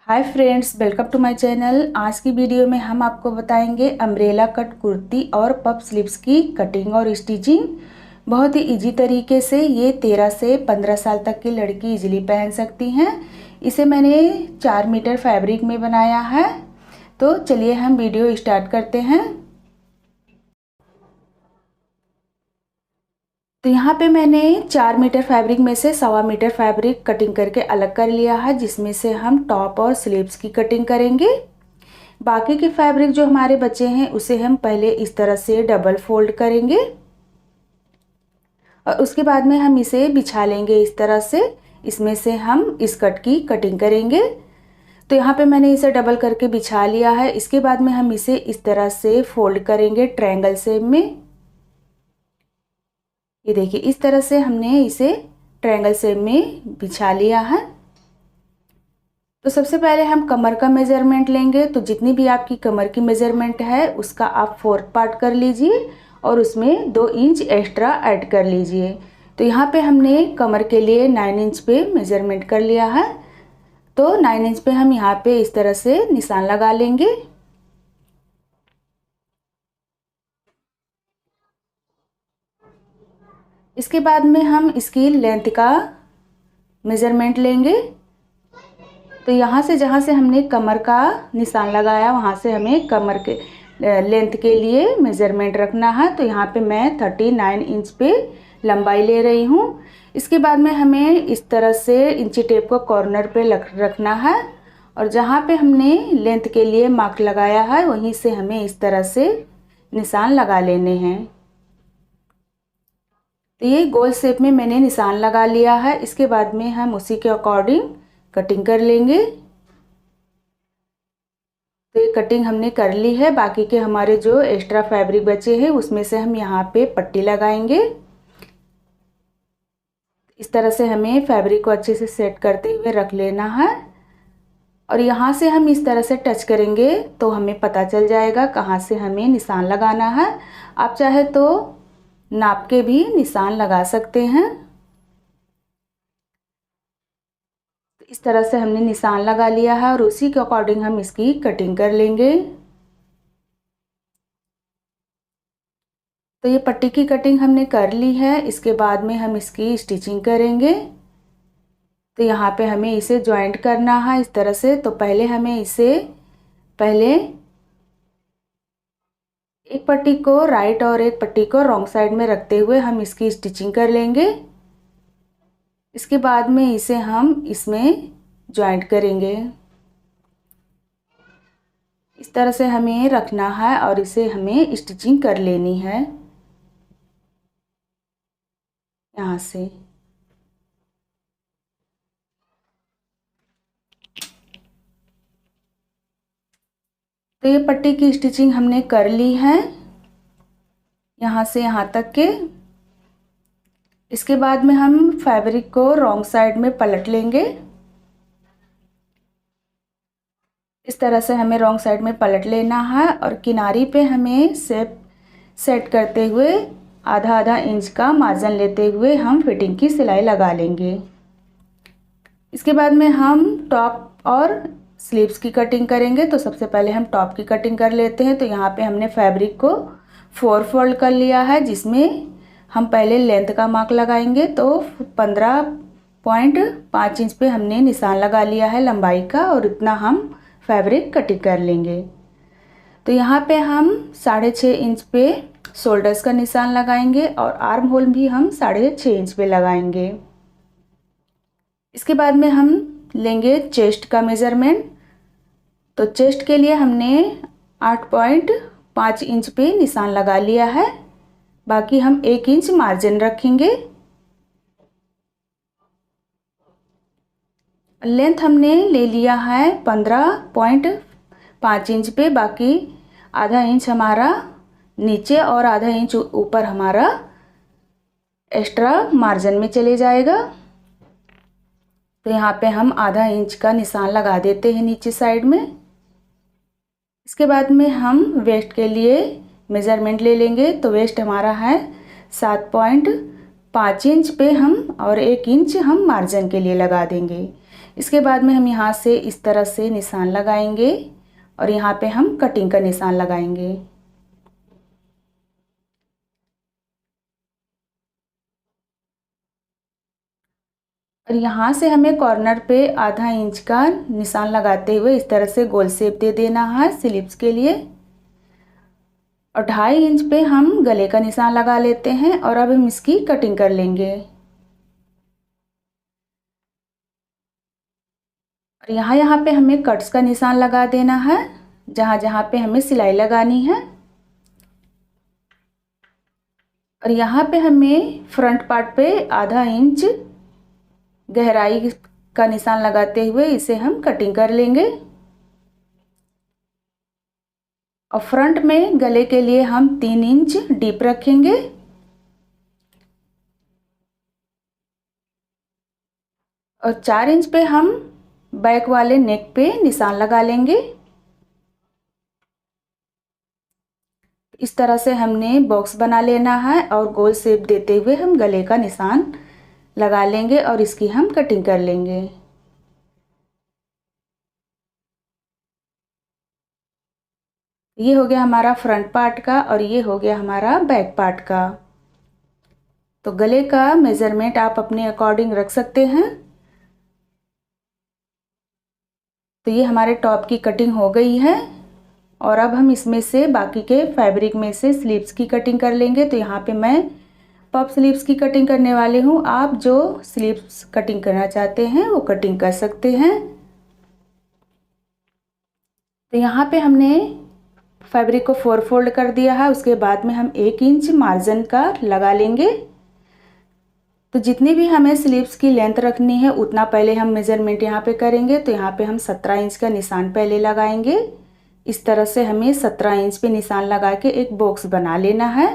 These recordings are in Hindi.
Hi friends, welcome to my channel. आज की वीडियो में हम आपको बताएंगे अम्ब्रेला कट कुर्ती और पफ स्लीव्स की कटिंग और स्टिचिंग। बहुत ही इजी तरीके से ये 13 से 15 साल तक की लड़की इजीली पहन सकती हैं। इसे मैंने 4 मीटर फैब्रिक में बनाया है। तो चलिए हम वीडियो स्टार्ट करते हैं। तो यहाँ पे मैंने 4 मीटर फैब्रिक में से 1.25 मीटर फैब्रिक कटिंग करके अलग कर लिया है, जिसमें से हम टॉप और स्लीव्स की कटिंग करेंगे। बाकी के फैब्रिक जो हमारे बचे हैं उसे हम पहले इस तरह से डबल फोल्ड करेंगे और उसके बाद में हम इसे बिछा लेंगे इस तरह से। इसमें से हम इस कट की कटिंग करेंगे। तो यहाँ पे मैंने इसे डबल करके बिछा लिया है। इसके बाद में हम इसे इस तरह से फोल्ड करेंगे ट्रायंगल शेप में। ये देखिए, इस तरह से हमने इसे ट्रायंगल शेप में बिछा लिया है। तो सबसे पहले हम कमर का मेज़रमेंट लेंगे। तो जितनी भी आपकी कमर की मेज़रमेंट है उसका आप 4th पार्ट कर लीजिए और उसमें 2 इंच एक्स्ट्रा ऐड कर लीजिए। तो यहाँ पे हमने कमर के लिए 9 इंच पे मेज़रमेंट कर लिया है। तो 9 इंच पे हम यहाँ पे इस तरह से निशान लगा लेंगे। इसके बाद में हम इसकी लेंथ का मेज़रमेंट लेंगे। तो यहाँ से जहाँ से हमने कमर का निशान लगाया वहाँ से हमें कमर के लेंथ के लिए मेज़रमेंट रखना है। तो यहाँ पे मैं 39 इंच पे लंबाई ले रही हूँ। इसके बाद में हमें इस तरह से इंची टेप को कॉर्नर पे रखना है और जहाँ पे हमने लेंथ के लिए मार्क लगाया है वहीं से हमें इस तरह से निशान लगा लेने हैं। तो ये गोल शेप में मैंने निशान लगा लिया है। इसके बाद में हम उसी के अकॉर्डिंग कटिंग कर लेंगे। तो ये कटिंग हमने कर ली है। बाकी के हमारे जो एक्स्ट्रा फैब्रिक बचे हैं उसमें से हम यहाँ पे पट्टी लगाएंगे। इस तरह से हमें फैब्रिक को अच्छे से सेट करते हुए रख लेना है और यहाँ से हम इस तरह से टच करेंगे तो हमें पता चल जाएगा कहाँ से हमें निशान लगाना है। आप चाहे तो नाप के भी निशान लगा सकते हैं। इस तरह से हमने निशान लगा लिया है और उसी के अकॉर्डिंग हम इसकी कटिंग कर लेंगे। तो ये पट्टी की कटिंग हमने कर ली है। इसके बाद में हम इसकी स्टिचिंग करेंगे। तो यहाँ पे हमें इसे जॉइंट करना है इस तरह से। तो पहले हमें इसे एक पट्टी को राइट और एक पट्टी को रॉन्ग साइड में रखते हुए हम इसकी स्टिचिंग कर लेंगे। इसके बाद में इसे हम इसमें जॉइंट करेंगे। इस तरह से हमें रखना है और इसे हमें स्टिचिंग कर लेनी है यहाँ से। तो ये पट्टी की स्टिचिंग हमने कर ली है यहाँ से यहाँ तक के। इसके बाद में हम फैब्रिक को रॉन्ग साइड में पलट लेंगे। इस तरह से हमें रॉन्ग साइड में पलट लेना है और किनारी पे हमें शेप सेट करते हुए आधा आधा इंच का मार्जिन लेते हुए हम फिटिंग की सिलाई लगा लेंगे। इसके बाद में हम टॉप और स्लीव्स की कटिंग करेंगे। तो सबसे पहले हम टॉप की कटिंग कर लेते हैं। तो यहाँ पे हमने फैब्रिक को 4 फोल्ड कर लिया है, जिसमें हम पहले लेंथ का मार्क लगाएंगे। तो 15.5 इंच पे हमने निशान लगा लिया है लंबाई का और इतना हम फैब्रिक कटिंग कर लेंगे। तो यहाँ पे हम 6.5 इंच पे शोल्डर्स का निशान लगाएंगे और आर्म होल भी हम 6.5 इंच पे लगाएंगे। इसके बाद में हम लेंगे चेस्ट का मेज़रमेंट। तो चेस्ट के लिए हमने 8.5 इंच पे निशान लगा लिया है। बाकी हम 1 इंच मार्जिन रखेंगे। लेंथ हमने ले लिया है 15.5 इंच पे। बाकी आधा इंच हमारा नीचे और आधा इंच ऊपर हमारा एक्स्ट्रा मार्जिन में चले जाएगा। तो यहाँ पे हम आधा इंच का निशान लगा देते हैं नीचे साइड में। इसके बाद में हम वेस्ट के लिए मेज़रमेंट ले लेंगे। तो वेस्ट हमारा है 7.5 इंच पे हम और 1 इंच हम मार्जिन के लिए लगा देंगे। इसके बाद में हम यहाँ से इस तरह से निशान लगाएंगे और यहाँ पे हम कटिंग का निशान लगाएंगे। और यहाँ से हमें कॉर्नर पे आधा इंच का निशान लगाते हुए इस तरह से गोल शेप दे देना है स्लीव्स के लिए। और 2.5 इंच पे हम गले का निशान लगा लेते हैं और अब हम इसकी कटिंग कर लेंगे। और यहाँ पे हमें कट्स का निशान लगा देना है जहाँ जहाँ पे हमें सिलाई लगानी है। और यहाँ पे हमें फ्रंट पार्ट पे आधा इंच गहराई का निशान लगाते हुए इसे हम कटिंग कर लेंगे। और फ्रंट में गले के लिए हम 3 इंच डीप रखेंगे। और 4 इंच पे हम बैक वाले नेक पे निशान लगा लेंगे। इस तरह से हमने बॉक्स बना लेना है और गोल शेप देते हुए हम गले का निशान लगा लेंगे और इसकी हम कटिंग कर लेंगे। ये हो गया हमारा फ्रंट पार्ट का और ये हो गया हमारा बैक पार्ट का। तो गले का मेज़रमेंट आप अपने अकॉर्डिंग रख सकते हैं। तो ये हमारे टॉप की कटिंग हो गई है और अब हम इसमें से बाकी के फैब्रिक में से स्लीव्स की कटिंग कर लेंगे। तो यहाँ पे मैं पफ स्लीव्स की कटिंग करने वाली हूँ। आप जो स्लीव्स कटिंग करना चाहते हैं वो कटिंग कर सकते हैं। तो यहाँ पे हमने फैब्रिक को 4 फोल्ड कर दिया है। उसके बाद में हम 1 इंच मार्जिन का लगा लेंगे। तो जितनी भी हमें स्लीव्स की लेंथ रखनी है उतना पहले हम मेज़रमेंट यहाँ पे करेंगे। तो यहाँ पे हम 17 इंच का निशान पहले लगाएंगे। इस तरह से हमें 17 इंच पे निशान लगा के एक बॉक्स बना लेना है।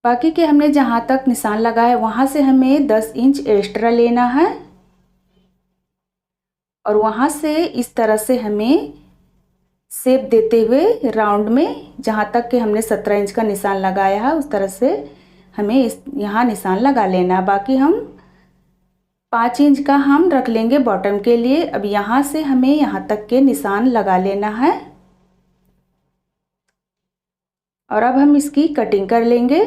बाकी के हमने जहाँ तक निशान लगाया वहाँ से हमें 10 इंच एक्स्ट्रा लेना है और वहाँ से इस तरह से हमें शेप देते हुए राउंड में जहाँ तक कि हमने 17 इंच का निशान लगाया है उस तरह से हमें यहाँ निशान लगा लेना। बाकी हम 5 इंच का हम रख लेंगे बॉटम के लिए। अब यहाँ से हमें यहाँ तक के निशान लगा लेना है और अब हम इसकी कटिंग कर लेंगे।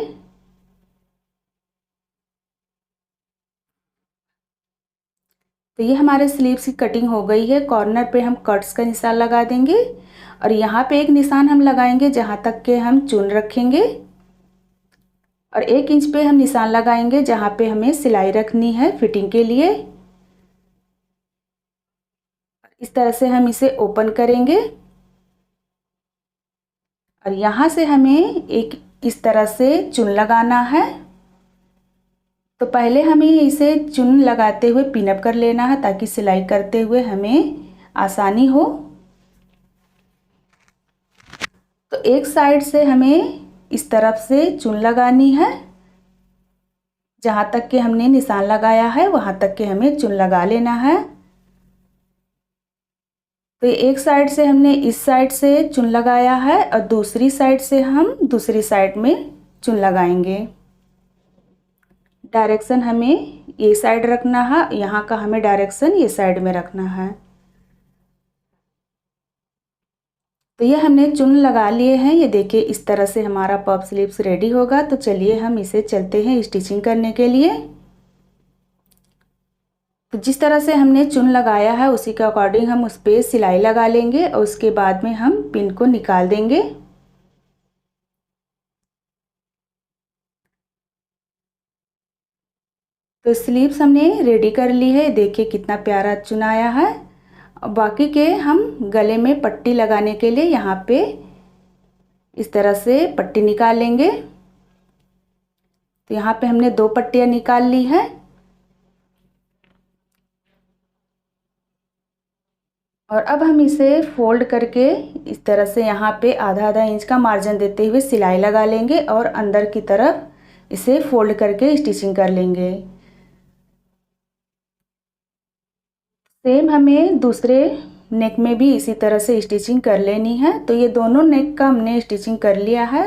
तो ये हमारे स्लीव्स की कटिंग हो गई है। कॉर्नर पे हम कट्स का निशान लगा देंगे और यहाँ पे एक निशान हम लगाएंगे जहाँ तक के हम चुन रखेंगे और 1 इंच पे हम निशान लगाएंगे जहाँ पे हमें सिलाई रखनी है फिटिंग के लिए। इस तरह से हम इसे ओपन करेंगे और यहाँ से हमें एक इस तरह से चुन लगाना है। तो पहले हमें इसे चुन लगाते हुए पिनअप कर लेना है ताकि सिलाई करते हुए हमें आसानी हो। तो एक साइड से हमें इस तरफ से चुन लगानी है। जहाँ तक के हमने निशान लगाया है वहाँ तक के हमें चुन लगा लेना है। तो एक साइड से हमने इस साइड से चुन लगाया है और दूसरी साइड से हम दूसरी साइड में चुन लगाएंगे। डायरेक्शन हमें ये साइड रखना है, यहाँ का हमें डायरेक्शन ये साइड में रखना है। तो ये हमने चुन लगा लिए हैं। ये देखिए इस तरह से हमारा पफ स्लीव्स रेडी होगा। तो चलिए हम इसे चलते हैं स्टिचिंग करने के लिए। तो जिस तरह से हमने चुन लगाया है उसी के अकॉर्डिंग हम उस पर सिलाई लगा लेंगे और उसके बाद में हम पिन को निकाल देंगे। तो स्लीव्स हमने रेडी कर ली है। देखिए कितना प्यारा चुन आया है। बाकी के हम गले में पट्टी लगाने के लिए यहाँ पे इस तरह से पट्टी निकाल लेंगे। तो यहाँ पे हमने 2 पट्टियाँ निकाल ली है और अब हम इसे फोल्ड करके इस तरह से यहाँ पे आधा आधा इंच का मार्जिन देते हुए सिलाई लगा लेंगे और अंदर की तरफ इसे फोल्ड करके स्टिचिंग कर लेंगे। सेम हमें दूसरे नेक में भी इसी तरह से स्टिचिंग कर लेनी है। तो ये दोनों नेक का हमने स्टिचिंग कर लिया है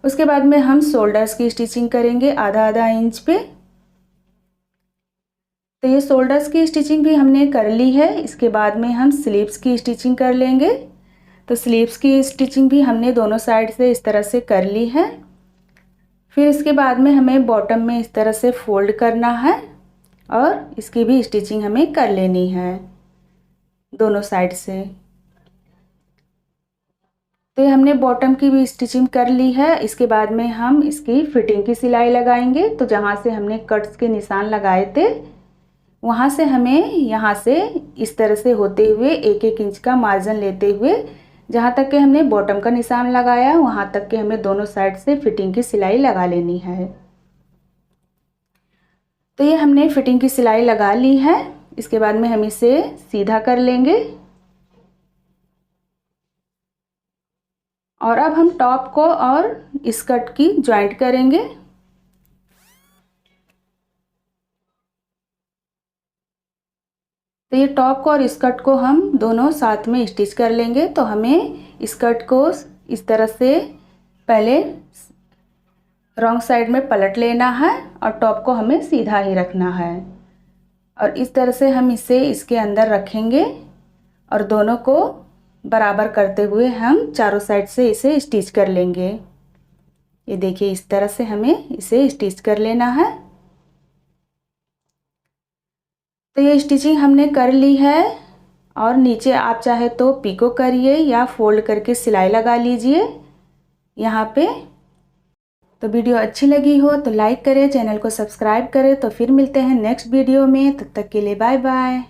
उसके बाद में हम शोल्डर्स की स्टिचिंग करेंगे आधा आधा इंच पे। तो ये शोल्डर्स की स्टिचिंग भी हमने कर ली है। इसके बाद में हम स्लीव्स की स्टिचिंग कर लेंगे। तो स्लीव्स की स्टिचिंग भी हमने दोनों साइड से इस तरह से कर ली है। फिर इसके बाद में हमें बॉटम में इस तरह से फोल्ड करना है और इसकी भी स्टिचिंग हमें कर लेनी है दोनों साइड से। तो ये हमने बॉटम की भी स्टिचिंग कर ली है। इसके बाद में हम इसकी फिटिंग की सिलाई लगाएंगे। तो जहाँ से हमने कट्स के निशान लगाए थे वहाँ से हमें यहाँ से इस तरह से होते हुए 1-1 इंच का मार्जिन लेते हुए जहाँ तक के हमने बॉटम का निशान लगाया वहाँ तक के हमें दोनों साइड से फिटिंग की सिलाई लगा लेनी है। तो ये हमने फिटिंग की सिलाई लगा ली है। इसके बाद में हम इसे सीधा कर लेंगे और अब हम टॉप को और स्कर्ट की जॉइंट करेंगे। तो ये टॉप को और स्कर्ट को हम दोनों साथ में स्टिच कर लेंगे। तो हमें स्कर्ट को इस तरह से पहले रॉन्ग साइड में पलट लेना है और टॉप को हमें सीधा ही रखना है और इस तरह से हम इसे इसके अंदर रखेंगे और दोनों को बराबर करते हुए हम चारों साइड से इसे स्टिच कर लेंगे। ये देखिए इस तरह से हमें इसे स्टिच कर लेना है। तो ये स्टिचिंग हमने कर ली है और नीचे आप चाहे तो पिको करिए या फोल्ड करके सिलाई लगा लीजिए यहाँ पे। तो वीडियो अच्छी लगी हो तो लाइक करें, चैनल को सब्सक्राइब करें। तो फिर मिलते हैं नेक्स्ट वीडियो में, तब तक के लिए बाय बाय।